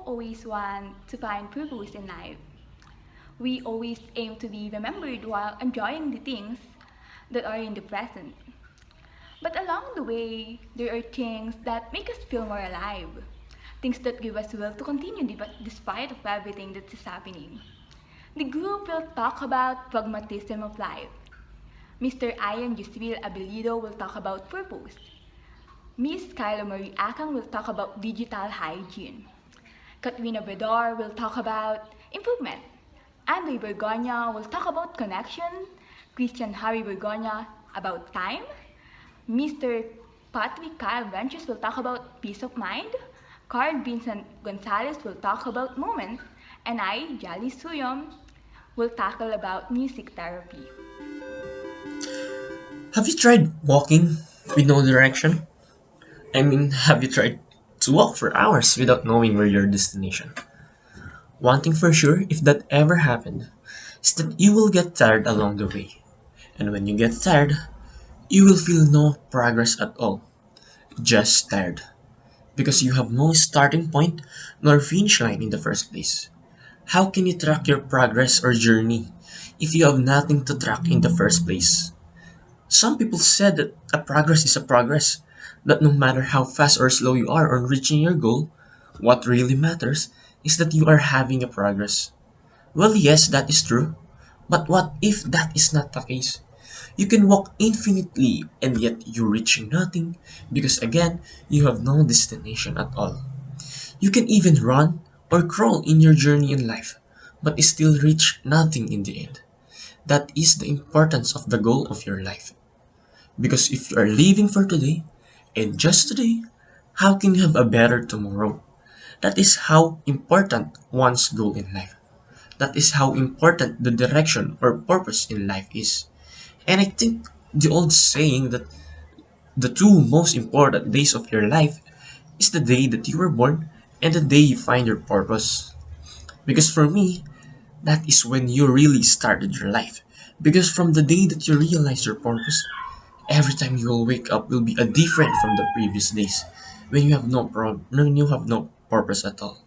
always want to find purpose in life. We always aim to be remembered while enjoying the things that are in the present. But along the way, there are things that make us feel more alive. Things that give us will to continue despite of everything that is happening. The group will talk about pragmatism of life. Mr. Aian Jezzreel Abelido will talk about purpose. Miss Kyla Acang will talk about digital hygiene. Katrina Bedar will talk about improvement. Andrei Bergonia will talk about connection. Harri Bergonia about time. Mr. Brenches will talk about peace of mind. Karl Vincent Gonzales will talk about moment. And I, Jolly Suyom, will tackle about music therapy. Have you tried walking with no direction? Have you tried to walk for hours without knowing where your destination? One thing for sure, if that ever happened, is that you will get tired along the way. And when you get tired, you will feel no progress at all, just tired. Because you have no starting point nor finish line in the first place. How can you track your progress or journey if you have nothing to track in the first place? Some people said that a progress is a progress, that no matter how fast or slow you are on reaching your goal, what really matters is that you are having a progress. Well, yes, that is true. But what if that is not the case? You can walk infinitely and yet you reach nothing because again, you have no destination at all. You can even run or crawl in your journey in life, but still reach nothing in the end. That is the importance of the goal of your life. Because if you are living for today, and just today, how can you have a better tomorrow? That is how important one's goal in life. That is how important the direction or purpose in life is. And I think the old saying that the two most important days of your life is the day that you were born and the day you find your purpose. Because for me, that is when you really started your life. Because from the day that you realize your purpose, every time you will wake up will be a different from the previous days when you have when you have no purpose at all.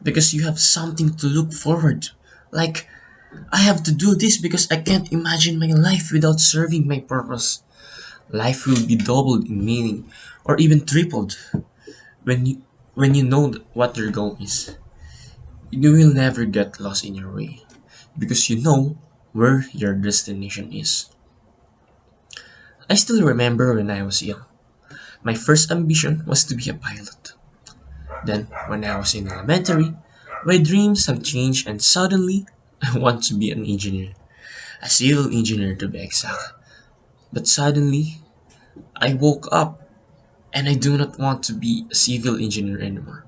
Because you have something to look forward to. Like, I have to do this because I can't imagine my life without serving my purpose. Life will be doubled in meaning or even tripled when you know what your goal is. You will never get lost in your way because you know where your destination is. I still remember when I was young. My first ambition was to be a pilot. Then, when I was in elementary, my dreams have changed and suddenly I want to be an engineer. A civil engineer to be exact. But suddenly, I woke up and I do not want to be a civil engineer anymore,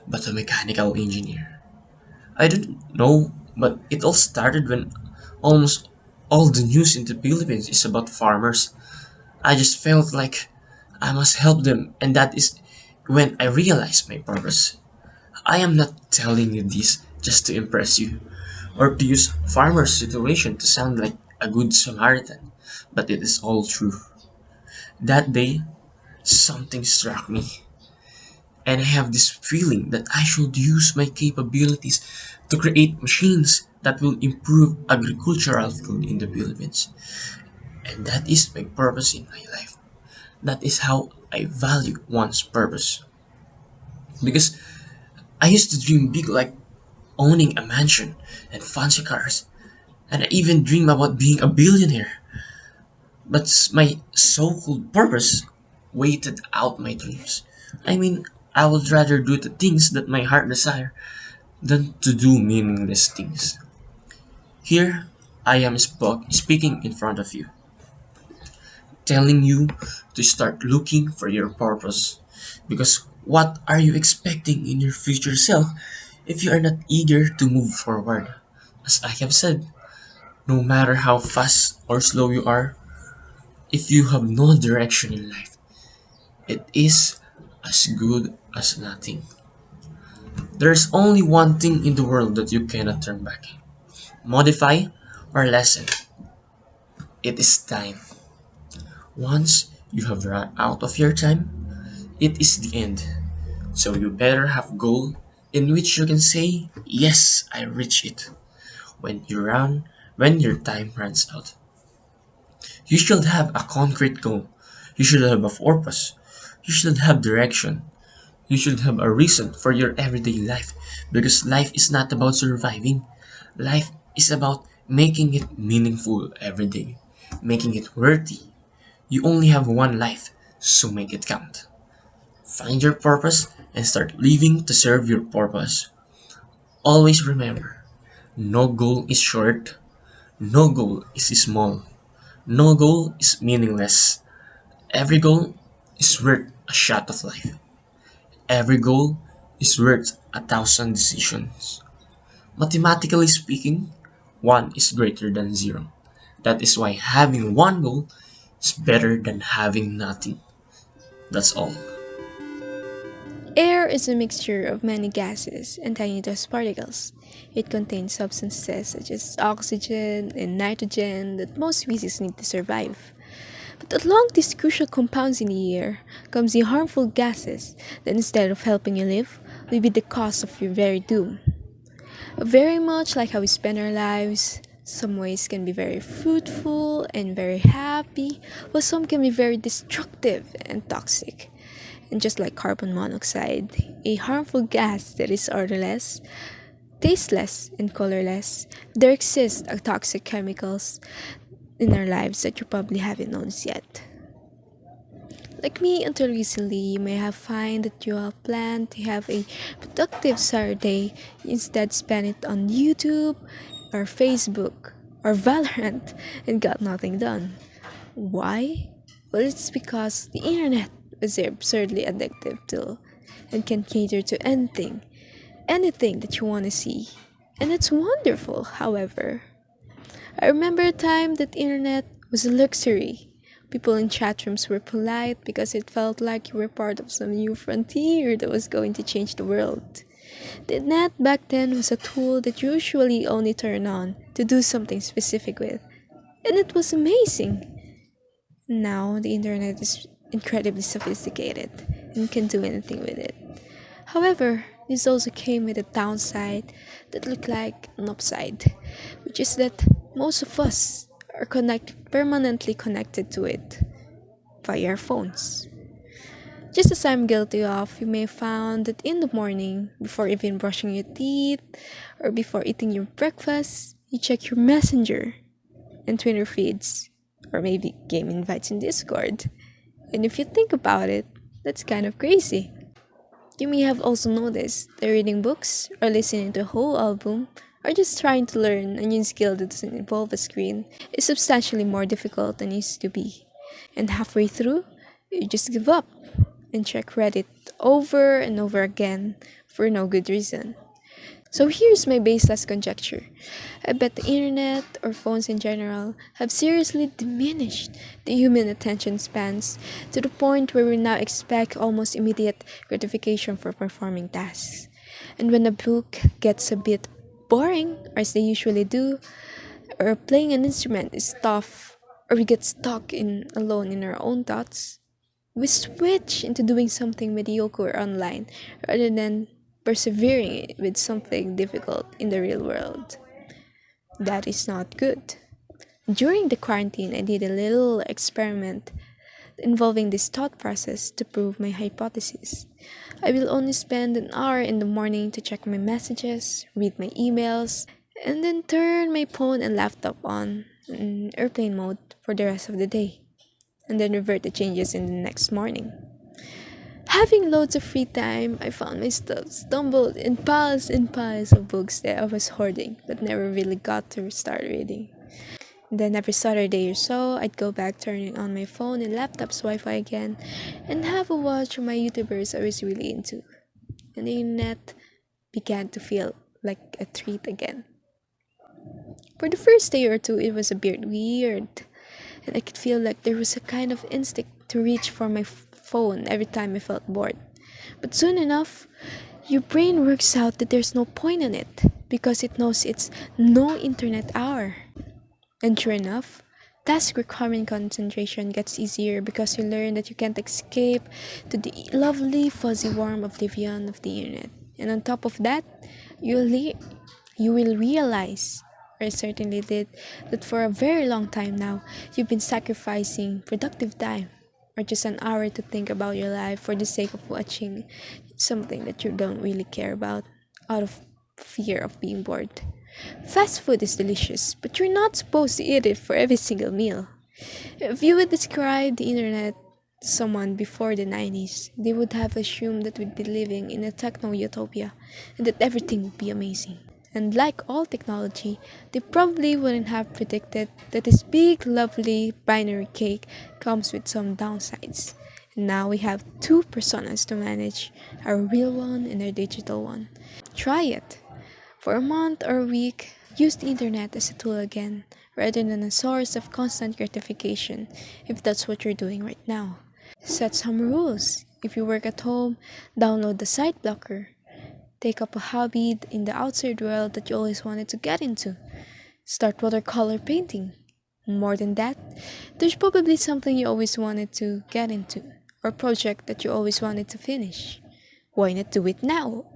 but a mechanical engineer. I don't know, but it all started when almost all the news in the Philippines is about farmers. I just felt like I must help them, and that is when I realized my purpose. I am not telling you this just to impress you or to use farmers' situation to sound like a good Samaritan, but it is all true. That day, something struck me, and I have this feeling that I should use my capabilities to create machines that will improve agricultural field in the Philippines. And that is my purpose in my life. That is how I value one's purpose. Because I used to dream big like owning a mansion and fancy cars. And I even dream about being a billionaire. But my so-called purpose waited out my dreams. I would rather do the things that my heart desire than to do meaningless things. Here, I am speaking in front of you, telling you to start looking for your purpose. Because what are you expecting in your future self if you are not eager to move forward? As I have said, no matter how fast or slow you are, if you have no direction in life, it is as good as nothing. There's only one thing in the world that you cannot turn back, modify, or lessen. It is time. Once you have run out of your time, it is the end. So you better have goal in which you can say, yes, I reach it. When your time runs out. You should have a concrete goal. You should have a purpose. You should have direction. You should have a reason for your everyday life because life is not about surviving. Life is about making it meaningful every day, making it worthy. You only have one life, so make it count. Find your purpose and start living to serve your purpose. Always remember, no goal is short, no goal is small, no goal is meaningless. Every goal is worth a shot of life. Every goal is worth 1,000 decisions. Mathematically speaking, one is greater than zero. That is why having one goal is better than having nothing. That's all. Air is a mixture of many gases and tiny dust particles. It contains substances such as oxygen and nitrogen that most species need to survive. But along these crucial compounds in the air comes the harmful gases that instead of helping you live, will be the cause of your very doom. Very much like how we spend our lives, some ways can be very fruitful and very happy, while some can be very destructive and toxic. And just like carbon monoxide, a harmful gas that is odorless, tasteless, and colorless, there exist toxic chemicals in our lives that you probably haven't noticed yet. Like me, until recently, you may have find that you have planned to have a productive Saturday, instead spend it on YouTube or Facebook or Valorant and got nothing done. Why? Well, it's because the internet is an absurdly addictive tool and can cater to anything that you want to see. And it's wonderful, however. I remember a time that the internet was a luxury. People in chat rooms were polite because it felt like you were part of some new frontier that was going to change the world. The net back then was a tool that you usually only turn on to do something specific with, and it was amazing. Now the internet is incredibly sophisticated and can do anything with it. However, this also came with a downside that looked like an upside, which is that most of us are permanently connected to it via our phones. Just as I'm guilty of, you may have found that in the morning, before even brushing your teeth or before eating your breakfast, you check your messenger and Twitter feeds, or maybe game invites in Discord. And if you think about it, that's kind of crazy. You may have also noticed that reading books, or listening to a whole album, or just trying to learn a new skill that doesn't involve a screen is substantially more difficult than it used to be. And halfway through, you just give up and check Reddit over and over again for no good reason. So here's my baseless conjecture. I bet the internet, or phones in general, have seriously diminished the human attention spans to the point where we now expect almost immediate gratification for performing tasks. And when a book gets a bit boring, as they usually do, or playing an instrument is tough, or we get stuck in alone in our own thoughts, we switch into doing something mediocre online rather than persevering with something difficult in the real world. That is not good. During the quarantine, I did a little experiment involving this thought process to prove my hypothesis. I will only spend an hour in the morning to check my messages, read my emails, and then turn my phone and laptop on in airplane mode for the rest of the day, and then revert the changes in the next morning. Having loads of free time, I found myself stumbled in piles and piles of books that I was hoarding but never really got to start reading. Then every Saturday or so, I'd go back turning on my phone and laptop's Wi-Fi again and have a watch of my YouTubers I was really into. And the internet began to feel like a treat again. For the first day or two, it was a bit weird, and I could feel like there was a kind of instinct to reach for my phone every time I felt bored. But soon enough, your brain works out that there's no point in it because it knows it's no internet hour. And sure enough, task requiring concentration gets easier because you learn that you can't escape to the lovely fuzzy warm oblivion of the internet. And on top of that, you'll le- you will realize, or I certainly did, that for a very long time now, you've been sacrificing productive time or just an hour to think about your life for the sake of watching something that you don't really care about out of fear of being bored. Fast food is delicious, but you're not supposed to eat it for every single meal. If you would describe the internet to someone before the 90s, they would have assumed that we'd be living in a techno utopia and that everything would be amazing. And like all technology, they probably wouldn't have predicted that this big, lovely binary cake comes with some downsides. And now we have two personas to manage, our real one and our digital one. Try it. For a month or a week, use the internet as a tool again, rather than a source of constant gratification, if that's what you're doing right now. Set some rules. If you work at home, download the site blocker. Take up a hobby in the outside world that you always wanted to get into. Start watercolor painting. More than that, there's probably something you always wanted to get into, or project that you always wanted to finish. Why not do it now?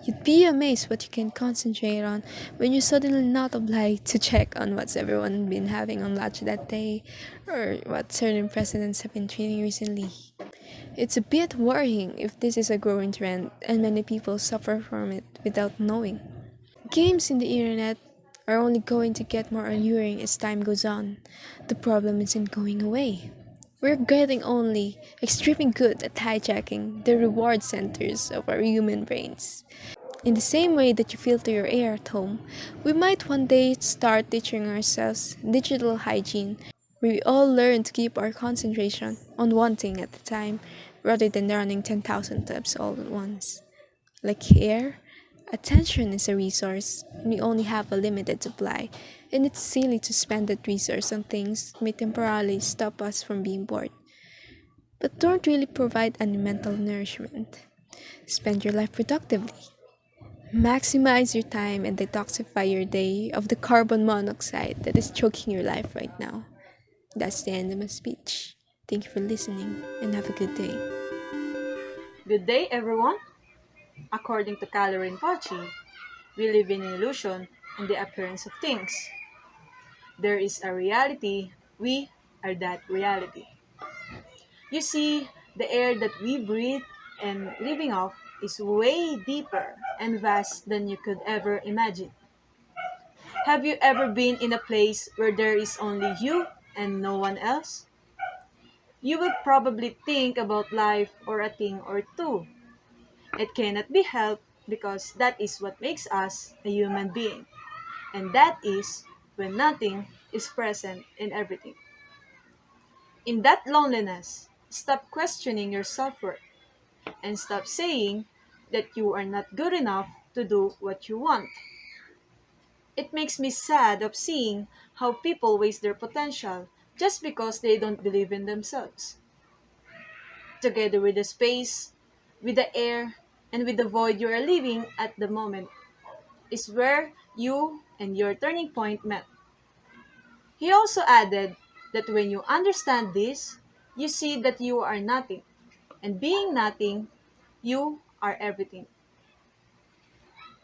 You'd be amazed what you can concentrate on when you're suddenly not obliged to check on what's everyone been having on lunch that day or what certain presidents have been tweeting recently. It's a bit worrying if this is a growing trend and many people suffer from it without knowing. Games in the internet are only going to get more alluring as time goes on. The problem isn't going away. We're getting only extremely good at hijacking the reward centers of our human brains. In the same way that you filter your air at home, we might one day start teaching ourselves digital hygiene, where we all learn to keep our concentration on one thing at a time rather than running 10,000 tabs all at once. Like air, attention is a resource, and we only have a limited supply, and it's silly to spend that resource on things that may temporarily stop us from being bored, but don't really provide any mental nourishment. Spend your life productively. Maximize your time and detoxify your day of the carbon monoxide that is choking your life right now. That's the end of my speech. Thank you for listening and have a good day. Good day, everyone. According to Kyla and Pochi, we live in an illusion and the appearance of things. There is a reality, we are that reality. You see, the air that we breathe and living off is way deeper and vast than you could ever imagine. Have you ever been in a place where there is only you and no one else? You will probably think about life or a thing or two. It cannot be helped because that is what makes us a human being. And that is when nothing is present in everything. In that loneliness, stop questioning your self-worth and stop saying that you are not good enough to do what you want. It makes me sad of seeing how people waste their potential just because they don't believe in themselves. Together with the space, with the air, and with the void you are living at the moment is where you and your turning point met. He also added that when you understand this, you see that you are nothing, and being nothing, you are everything.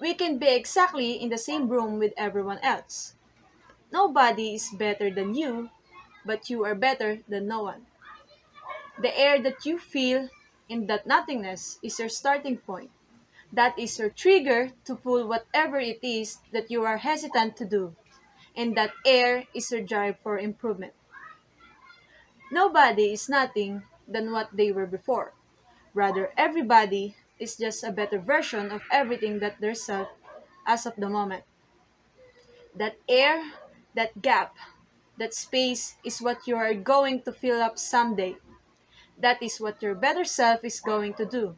We can be exactly in the same room with everyone else. Nobody is better than you, but you are better than no one. The air that you feel in that nothingness is your starting point. That is your trigger to pull whatever it is that you are hesitant to do. And that air is your drive for improvement. Nobody is nothing than what they were before. Rather, everybody is just a better version of everything that their self as of the moment. That air, that gap, that space is what you are going to fill up someday. That is what your better self is going to do.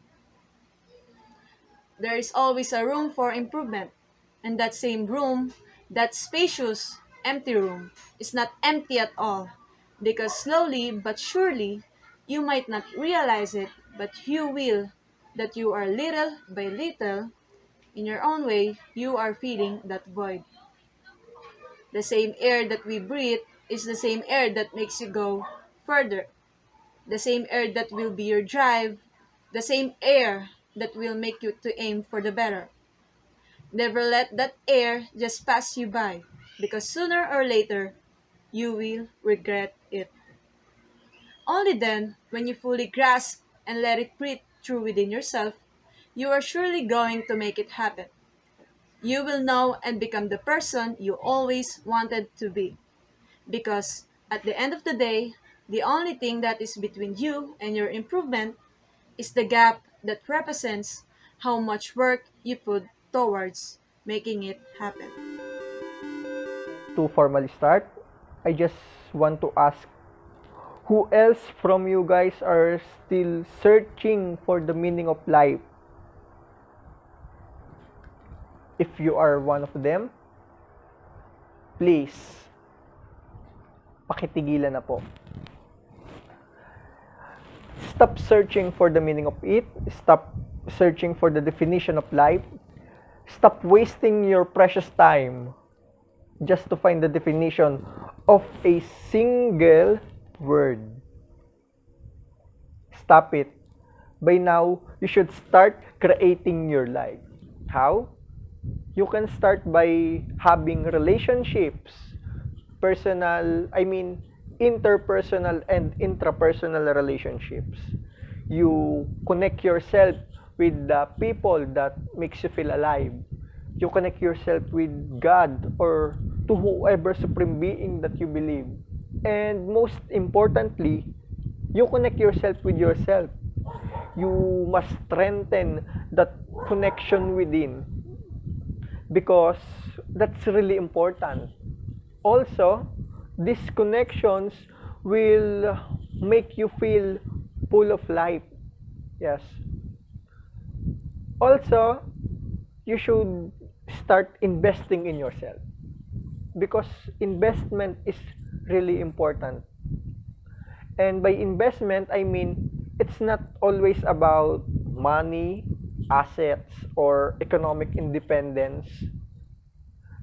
There is always a room for improvement. And that same room, that spacious, empty room, is not empty at all. Because slowly but surely, you might not realize it, but you will, that you are little by little, in your own way, you are feeling that void. The same air that we breathe is the same air that makes you go further. The same air that will be your drive, the same air that will make you to aim for the better. Never let that air just pass you by, because sooner or later, you will regret it. Only then, when you fully grasp and let it breathe through within yourself, you are surely going to make it happen. You will know and become the person you always wanted to be. Because at the end of the day, the only thing that is between you and your improvement is the gap that represents how much work you put towards making it happen. To formally start, I just want to ask who else from you guys are still searching for the meaning of life? If you are one of them, please, pakitigilan na po. Stop searching for the meaning of it. Stop searching for the definition of life. Stop wasting your precious time just to find the definition of a single word. Stop it. By now, you should start creating your life. How? You can start by having relationships, interpersonal and intrapersonal relationships. You connect yourself with the people that makes you feel alive. You connect yourself with God or to whoever supreme being that you believe. And most importantly, you connect yourself with yourself. You must strengthen that connection within because that's really important. Also, these connections will make you feel full of life. Yes. Also, you should start investing in yourself because investment is really important. And by investment, I mean it's not always about money, assets, or economic independence.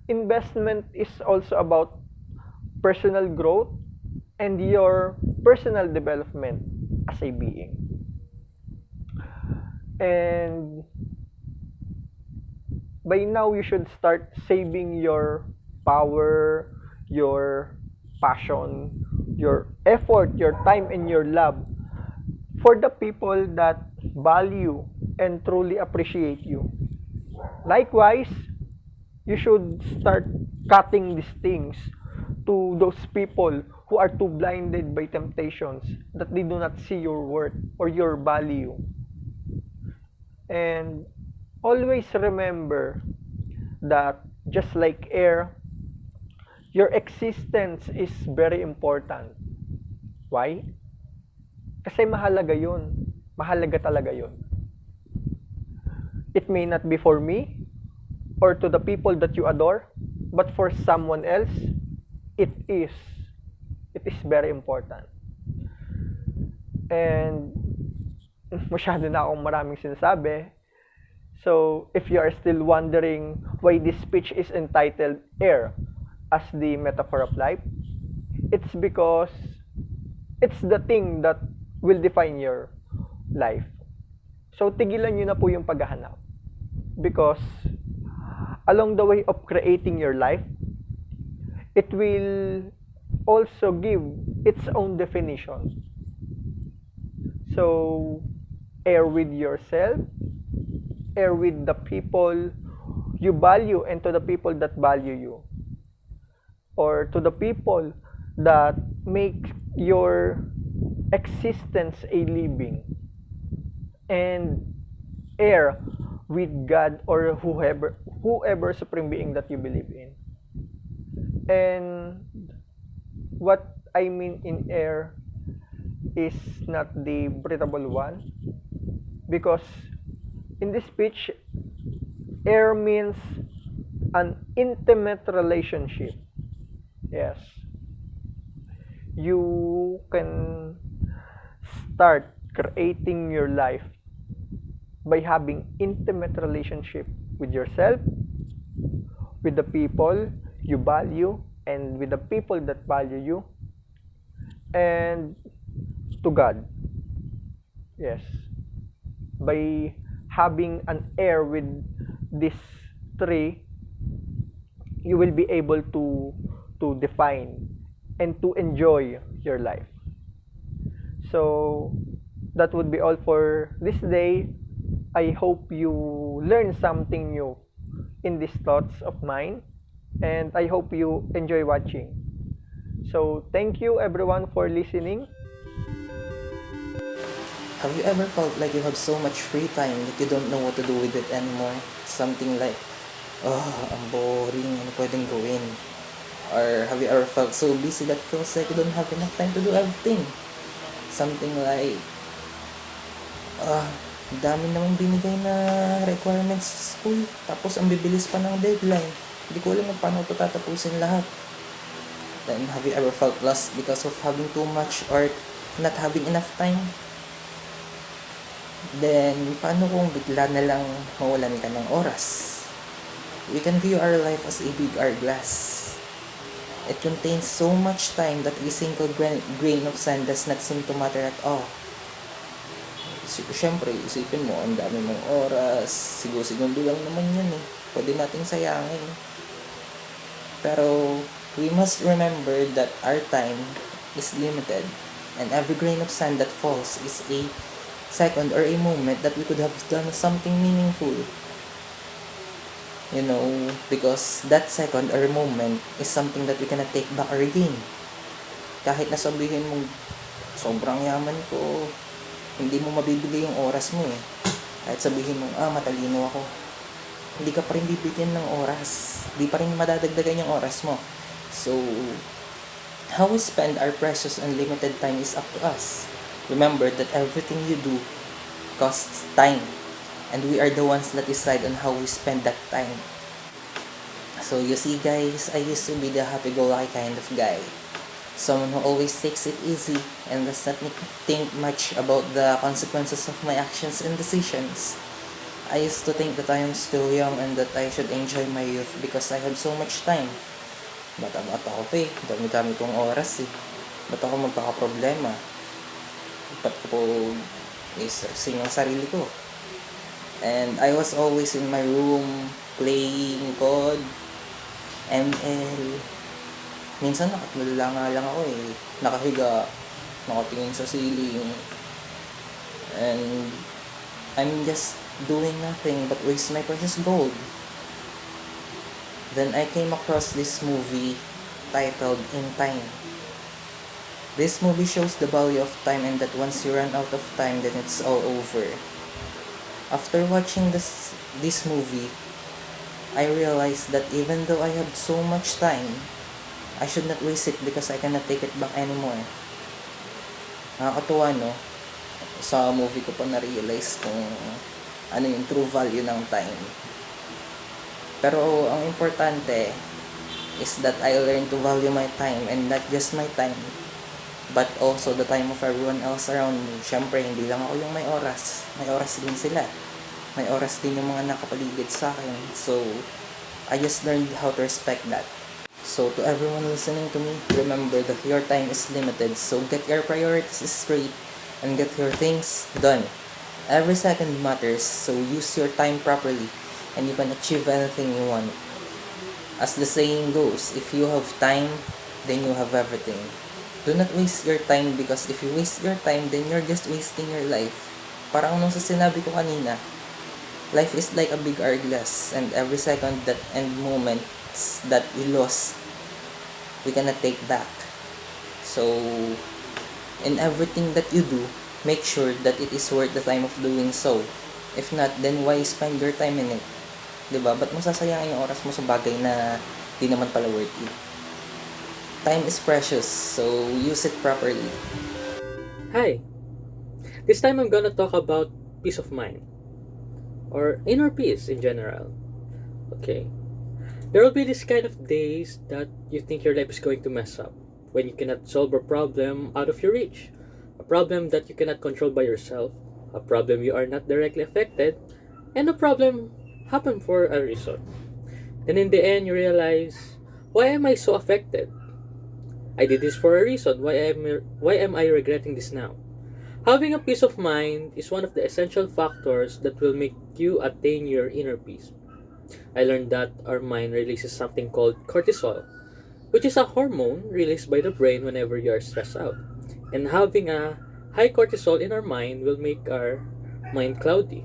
Investment is also about personal growth and your personal development as a being. And by now, you should start saving your power, your passion, your effort, your time, and your love for the people that value and truly appreciate you. Likewise, you should start cutting these things to those people who are too blinded by temptations that they do not see your worth or your value. And always remember that just like air, your existence is very important. Why? Kasi mahalaga yun. Mahalaga talaga yun. It may not be for me or to the people that you adore, but for someone else, it is. It is very important. And masyado na akong maraming sinasabi. So, if you are still wondering why this speech is entitled Air as the metaphor of life, it's because it's the thing that will define your life. So, tigilan nyo na po yung paghahanap. Because along the way of creating your life, it will also give its own definition. So, air with yourself, air with the people you value and to the people that value you. Or to the people that make your existence a living. And air with God or whoever supreme being that you believe in. And what I mean in air is not the breathable one, because in this speech, air means an intimate relationship. Yes. You can start creating your life by having intimate relationship with yourself, with the people you value, and with the people that value you, and to God. Yes. By having an air with this tree, you will be able to define and to enjoy your life. So that would be all for this day. I hope you learn something new in these thoughts of mine, and I hope you enjoy watching. So thank you everyone for listening. Have you ever felt like you have so much free time that you don't know what to do with it anymore? Something like, oh, ang boring, ano pwedeng gawin? Or have you ever felt so busy that feels like you don't have enough time to do everything? Something like, dami namang binigay na requirements sa school, tapos ang bibilis pa ng deadline. Hindi ko alam kung paano ito tatapusin lahat. Then, have you ever felt lost because of having too much or not having enough time? Then, paano kung bigla na lang mawalan ka ng oras? We can view our life as a big hourglass. It contains so much time that a single grain of sand does not seem to matter at all. Siyempre, isipin mo, ang dami mong oras, segundo lang naman yan eh. Pwede nating sayangin. Pero, we must remember that our time is limited, and every grain of sand that falls is a second or a moment that we could have done something meaningful. You know, because that second or moment is something that we cannot take back or regain. Kahit na sabihin mong sobrang yaman ko, hindi mo mabibili yung oras mo eh. Kahit sabihin mong, matalino ako, hindi ka pa rin bibigyan ng oras. Hindi pa rin madadagdagan yung oras mo. So, how we spend our precious and limited time is up to us. Remember that everything you do costs time, and we are the ones that decide on how we spend that time. So you see guys, I used to be the happy-go-lucky kind of guy. Someone who always takes it easy and does not think much about the consequences of my actions and decisions. I used to think that I am still young and that I should enjoy my youth because I have so much time. Bata-bata ko pa eh, dami-dami kong oras eh. Ba't ako magkakaproblema? Ba't ko i-stressing ang sarili ko? And I was always in my room playing COD, ML. Minsan nakatulala lang ako eh. Nakahiga, nakatingin sa ceiling. And I'm just doing nothing but waste my precious gold. Then I came across this movie titled In Time. This movie shows the value of time and that once you run out of time, then it's all over. After watching this movie, I realized that even though I have so much time, I should not waste it because I cannot take it back anymore. Nakakatuwa, no? Sa movie ko pa na-realize kung ano yung true value ng time. Pero ang importante is that I learned to value my time, and not just my time, but also the time of everyone else around me. Siyempre, hindi lang ako yung may oras. May oras din sila. May oras din yung mga nakapaligid sa akin. So, I just learned how to respect that. So, to everyone listening to me, remember that your time is limited. So, get your priorities straight and get your things done. Every second matters, so use your time properly and you can achieve anything you want. As the saying goes, if you have time, then you have everything. Do not waste your time, because if you waste your time, then you're just wasting your life. Parang nung sa sinabi ko kanina, life is like a big hourglass, and every second that and moments that we lost, we cannot take back. So, in everything that you do, make sure that it is worth the time of doing so. If not, then why spend your time in it? Diba? Ba't mo sasayangin yung oras mo sa bagay na di naman pala worth it? Time is precious, so use it properly. Hi! This time I'm gonna talk about peace of mind, or inner peace in general. Okay. There will be this kind of days that you think your life is going to mess up, when you cannot solve a problem out of your reach, a problem that you cannot control by yourself, a problem you are not directly affected, and a problem happened for a reason. Then in the end, you realize, why am I so affected? I did this for a reason. Why am I regretting this now? Having a peace of mind is one of the essential factors that will make you attain your inner peace. I learned that our mind releases something called cortisol, which is a hormone released by the brain whenever you are stressed out. And having a high cortisol in our mind will make our mind cloudy.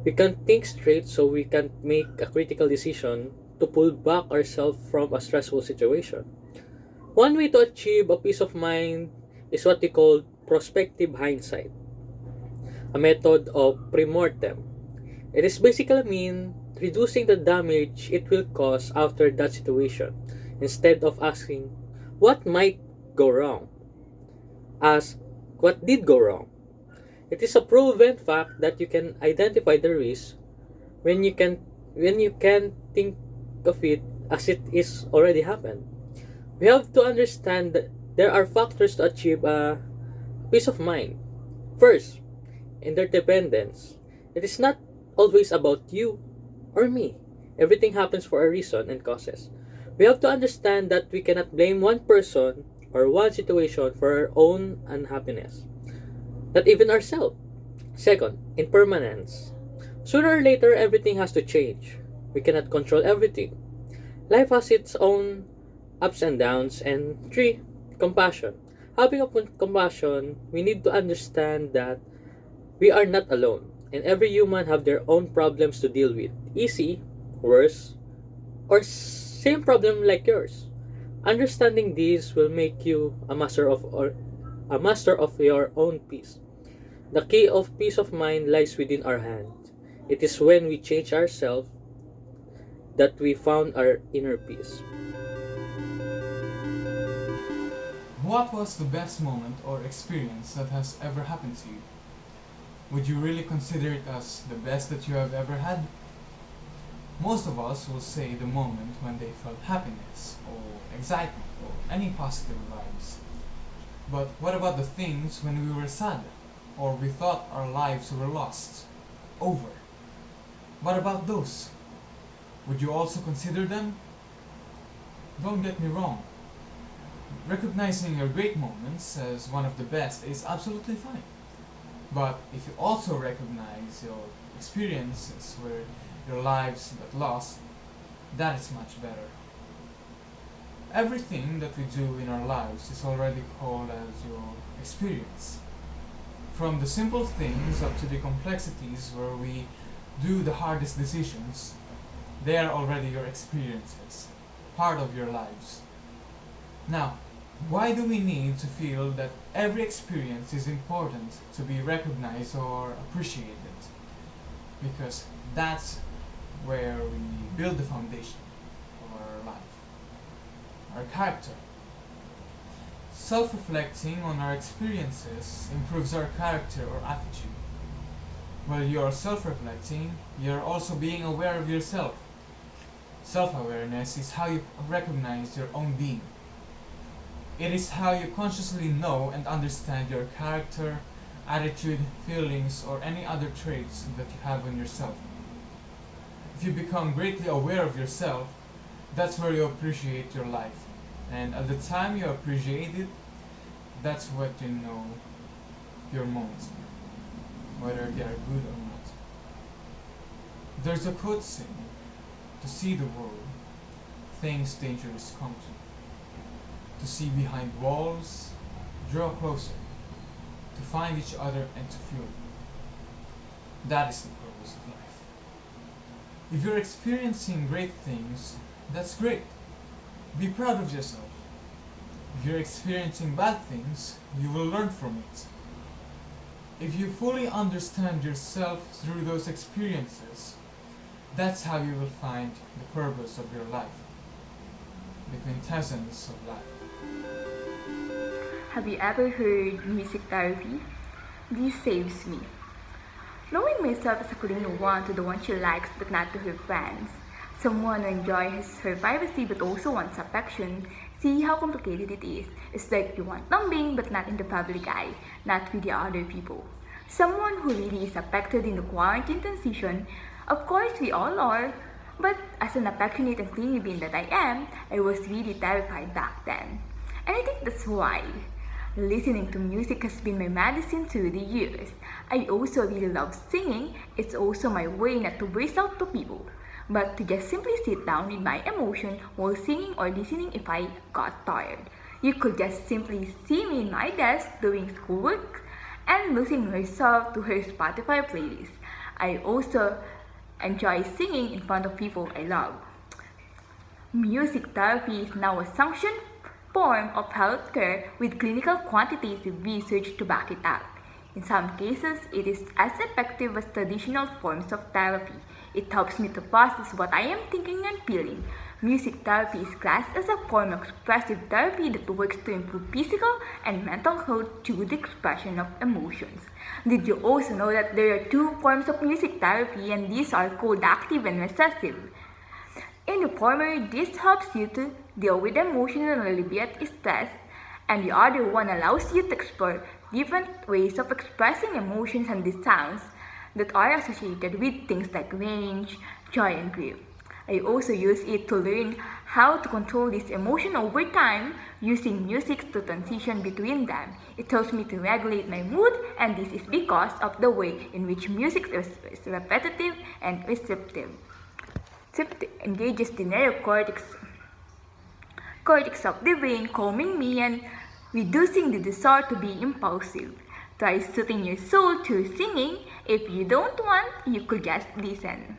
We can't think straight, so we can't make a critical decision to pull back ourselves from a stressful situation. One way to achieve a peace of mind is what we call prospective hindsight, a method of premortem. It is basically mean reducing the damage it will cause after that situation. Instead of asking what might go wrong, ask what did go wrong. It is a proven fact that you can identify the risk when you can think of it as it is already happened. We have to understand that there are factors to achieve a peace of mind. First, interdependence. It is not always about you or me. Everything happens for a reason and causes. We have to understand that we cannot blame one person or one situation for our own unhappiness, not even ourselves. Second, impermanence. Sooner or later, everything has to change. We cannot control everything. Life has its own ups and downs. And three, compassion. Having a compassion, we need to understand that we are not alone, and every human have their own problems to deal with. Easy, worse, or same problem like yours. Understanding these will make you a master of your own peace. The key of peace of mind lies within our hand. It is when we change ourselves that we found our inner peace. What was the best moment or experience that has ever happened to you? Would you really consider it as the best that you have ever had? Most of us will say the moment when they felt happiness or excitement or any positive vibes. But what about the things when we were sad or we thought our lives were lost, over? What about those? Would you also consider them? Don't get me wrong. Recognizing your great moments as one of the best is absolutely fine. But if you also recognize your experiences where your lives got lost, that is much better. Everything that we do in our lives is already called as your experience. From the simple things up to the complexities where we do the hardest decisions, they are already your experiences, part of your lives. Now, why do we need to feel that every experience is important to be recognized or appreciated? Because that's where we build the foundation of our life, our character. Self-reflecting on our experiences improves our character or attitude. While you're self-reflecting, you're also being aware of yourself. Self-awareness is how you recognize your own being. It is how you consciously know and understand your character, attitude, feelings, or any other traits that you have in yourself. If you become greatly aware of yourself, that's where you appreciate your life. And at the time you appreciate it, that's what you know your moments, whether they are good or not. There's a quote saying, to see the world, things dangerous come to see behind walls, draw closer, to find each other and to feel. That is the purpose of life. If you're experiencing great things, that's great. Be proud of yourself. If you're experiencing bad things, you will learn from it. If you fully understand yourself through those experiences, that's how you will find the purpose of your life, the quintessence of life. Have you ever heard music therapy? This saves me. Knowing myself as a clingy one to the one she likes but not to her friends, someone who enjoys her privacy but also wants affection, see how complicated it is. It's like you want numbing but not in the public eye, not with the other people. Someone who really is affected in the quarantine transition, of course we all are, but as an affectionate and clingy being that I am, I was really terrified back then. And I think that's why. Listening to music has been my medicine through the years. I also really love singing. It's also my way not to burst out to people, but to just simply sit down with my emotion while singing or listening if I got tired. You could just simply see me in my desk doing schoolwork and losing herself to her Spotify playlist. I also enjoy singing in front of people I love. Music therapy is now a sanctioned form of healthcare with clinical quantitative research to back it up. In some cases, it is as effective as traditional forms of therapy. It helps me to process what I am thinking and feeling. Music therapy is classed as a form of expressive therapy that works to improve physical and mental health through the expression of emotions. Did you also know that there are two forms of music therapy, and these are called active and recessive? In the former, this helps you to deal with emotions and alleviate stress, and the other one allows you to explore different ways of expressing emotions and the sounds that are associated with things like rage, joy, and grief. I also use it to learn how to control this emotion over time using music to transition between them. It helps me to regulate my mood, and this is because of the way in which music is repetitive and receptive. It engages the neocortex of the brain, calming me and reducing the desire to be impulsive. Try soothing your soul through singing. If you don't want, you could just listen.